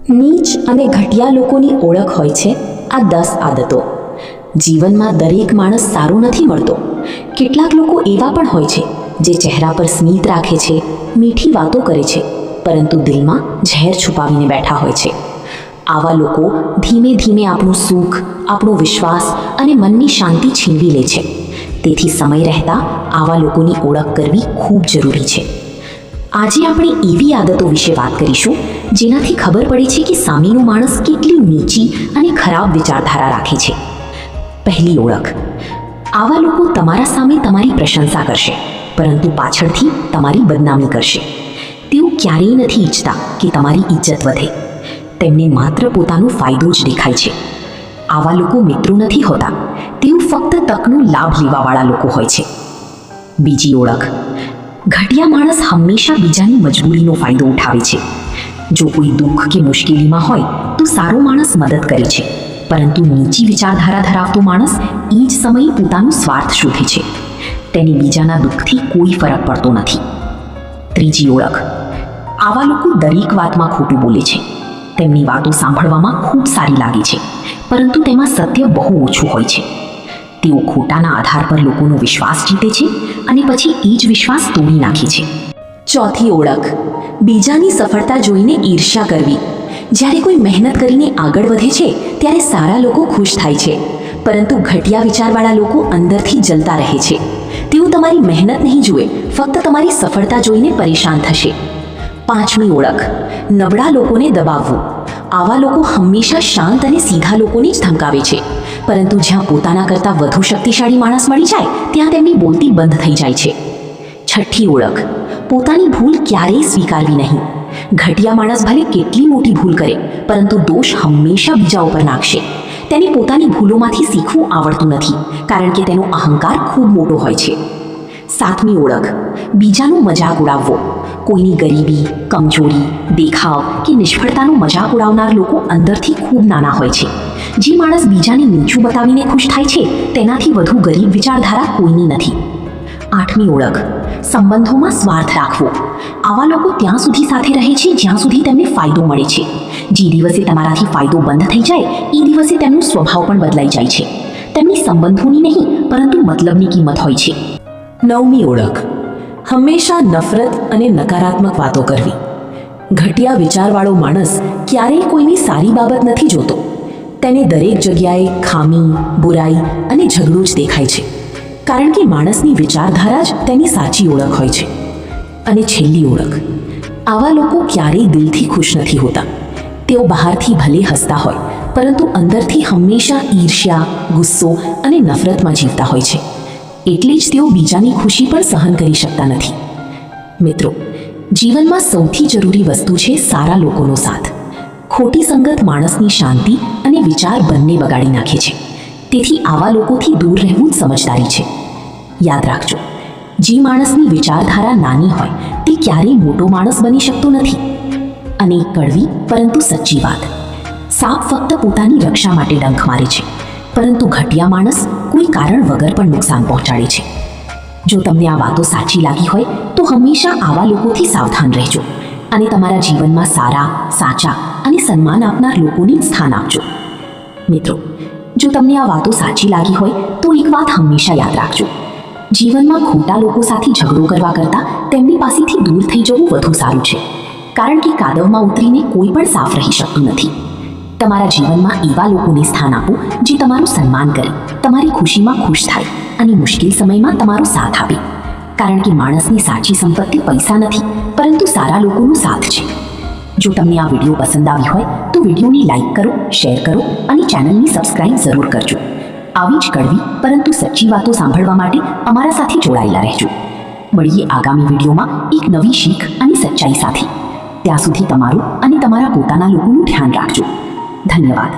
નીચ અને ઘટિયા લોકોની ઓળખ હોય છે આ 10 આદતો. જીવનમાં દરેક માણસ સારો નથી મળતો. કેટલાક લોકો એવા પણ હોય છે જે ચહેરા પર સ્મિત રાખે છે, મીઠી વાતો કરે છે, પરંતુ દિલમાં ઝેર છુપાવીને બેઠા હોય છે. આવા લોકો ધીમે ધીમે આપણું સુખ, આપણો વિશ્વાસ અને મનની શાંતિ છીનવી લે છે. તેથી સમય રહેતા આવા લોકોની ઓળખ કરવી ખૂબ જરૂરી છે. આજે આપણે એવી આદતો વિશે વાત કરીશું જેનાથી ખબર પડે છે કે સામેનો માણસ કેટલી નીચી અને ખરાબ વિચારધારા રાખે છે. પહેલી ઓળખ. આવા લોકો તમારા સામે તમારી પ્રશંસા કરશે, પરંતુ પાછળથી તમારી બદનામી કરશે. તેઓ ક્યારેય નથી ઈચ્છતા કે તમારી ઇજ્જત વધે. તેમને માત્ર પોતાનો ફાયદો જ દેખાય છે. આવા લોકો મિત્રો નથી હોતા, તેઓ ફક્ત તકનો લાભ લેવાવાળા લોકો હોય છે. બીજી ઓળખ. ઘટિયા માણસ હંમેશા બીજાની મજબૂરીનો ફાયદો ઉઠાવે છે. જો કોઈ દુઃખ કે મુશ્કેલીમાં હોય તો સારો માણસ મદદ કરે છે, પરંતુ નીચી વિચારધારા ધરાવતો માણસ એ જ સમયે પોતાનો સ્વાર્થ શોધે છે. તેને બીજાના દુઃખથી કોઈ ફરક પડતો નથી. ત્રીજી ઓળખ. આવા લોકો દરેક વાતમાં ખોટું બોલે છે. તેમની વાતો સાંભળવામાં ખૂબ સારી લાગે છે, પરંતુ તેમાં સત્ય બહુ ઓછું હોય છે. તેઓ ખોટાના આધાર પર લોકોનો વિશ્વાસ જીતે છે અને પછી એ જ વિશ્વાસ તોડી નાખે છે. ચોથી ઓળખ. બીજાની સફળતા જોઈને ઈર્ષ્યા કરવી. જ્યારે કોઈ મહેનત કરીને આગળ વધે છે ત્યારે સારા લોકો ખુશ થાય છે, પરંતુ ઘટિયા વિચારવાળા લોકો અંદરથી જલતા રહે છે. તેઓ તમારી મહેનત નહીં જુએ, ફક્ત તમારી સફળતા જોઈને પરેશાન થશે. પાંચમી ઓળખ. નબળા લોકોને દબાવવું. આવા લોકો હંમેશા શાંત અને સીધા લોકોને જ ધમકાવે છે, પરંતુ જ્યાં પોતાના કરતાં વધુ શક્તિશાળી માણસ મળી જાય ત્યાં તેમની બોલતી બંધ થઈ જાય છે. છઠ્ઠી ઓળખ. પોતાની ભૂલ ક્યારેય સ્વીકારવી નહીં. ઘટિયા માણસ ભલે કેટલી મોટી ભૂલ કરે, પરંતુ દોષ હંમેશા બીજા ઉપર નાખશે. તેને પોતાની ભૂલોમાંથી શીખવું આવડતું નથી, કારણ કે તેનો અહંકાર ખૂબ મોટો હોય છે. સાતમી ઓળખ. બીજાનો મજાક ઉડાવવો. કોઈની ગરીબી, કમજોરી, દેખાવ કે નિષ્ફળતાનો મજાક ઉડાવનાર લોકો અંદરથી ખૂબ નાના હોય છે. જે માણસ બીજાને નીચું બતાવીને ખુશ થાય છે તેનાથી વધુ ગરીબ વિચારધારા કોઈની નથી. આઠમી ઓળખ. સંબંધોમાં સ્વાર્થ રાખવો. આવા લોકો ત્યાં સુધી સાથે રહે છે જ્યાં સુધી તેમને ફાયદો મળે છે. જે દિવસે તમારાથી ફાયદો બંધ થઈ જાય એ દિવસે તેમનો સ્વભાવ પણ બદલાઈ જાય છે. તેમની સંબંધોની નહીં, પરંતુ મતલબની કિંમત હોય છે. નવમી ઓળખ. હંમેશા નફરત અને નકારાત્મક વાતો કરવી. ઘટિયા વિચારવાળો માણસ ક્યારેય કોઈની સારી બાબત નથી જોતો. તેને દરેક જગ્યાએ ખામી, બુરાઈ અને ઝઘડો જ દેખાય છે, કારણ કે માણસની વિચારધારા જ તેની સાચી ઓળખ હોય છે. અને છેલ્લી ઓળખ. આવા લોકો ક્યારેય દિલથી ખુશ નથી હોતા. તેઓ બહારથી ભલે હસતા હોય, પરંતુ અંદરથી હંમેશા ઈર્ષ્યા, ગુસ્સો અને નફરતમાં જીવતા હોય છે. એટલે જ તેઓ બીજાની ખુશી પણ સહન કરી શકતા નથી. મિત્રો, જીવનમાં સૌથી જરૂરી વસ્તુ છે સારા લોકોનો સાથ. ખોટી સંગત માણસની શાંતિ અને વિચાર બંને બગાડી નાખે છે. તેથી આવા લોકોથી દૂર રહેવું જ સમજદારી છે. યાદ રાખજો, જે માણસની વિચારધારા નાની હોય તે ક્યારેય મોટો માણસ બની શકતો નથી. અને એક કડવી પરંતુ સચ્ચી વાત. સાપ ફક્ત પોતાની રક્ષા માટે ડંખ મારે છે, પરંતુ ઘટિયા માણસ કોઈ કારણ વગર પણ નુકસાન પહોંચાડે છે. જો તમને આ વાતો સાચી લાગી હોય તો હંમેશા આવા લોકોથી સાવધાન રહેજો અને તમારા જીવનમાં સારા, સાચા અને સન્માન આપનાર લોકોને સ્થાન આપજો. મિત્રો, જો તમને આ વાતો સાચી લાગી હોય તો એક વાત હંમેશા યાદ રાખજો. જીવનમાં ખોટા લોકો સાથે ઝઘડો કરવા કરતાં તેમની પાસેથી દૂર થઈ જવું વધુ સારું છે, કારણ કે કાદવમાં ઉતરીને કોઈ પણ સાફ રહી શકતું નથી. તમારા જીવનમાં એવા લોકોને સ્થાન આપો જે તમારું સન્માન કરે, તમારી ખુશીમાં ખુશ થાય અને મુશ્કેલ સમયમાં તમારો સાથ આપે, કારણ કે માણસની સાચી સંપત્તિ પૈસા નથી, પરંતુ સારા લોકોનો સાથ છે. જો તમને આ વિડીયો પસંદ આવી હોય તો વિડીયોને લાઈક કરો, શેર કરો અને ચેનલને સબસ્ક્રાઇબ જરૂર કરજો. આવી જ કડવી પરંતુ સચ્ચી વાતો સાંભળવા માટે અમારા સાથે જોડાયેલા રહેજો. મળીએ આગામી વિડીયોમાં એક નવી શીખ અને સચ્ચાઈ સાથે. ત્યાં સુધી તમારું અને તમારા પોતાના લોકોનું ધ્યાન રાખજો. ધન્યવાદ.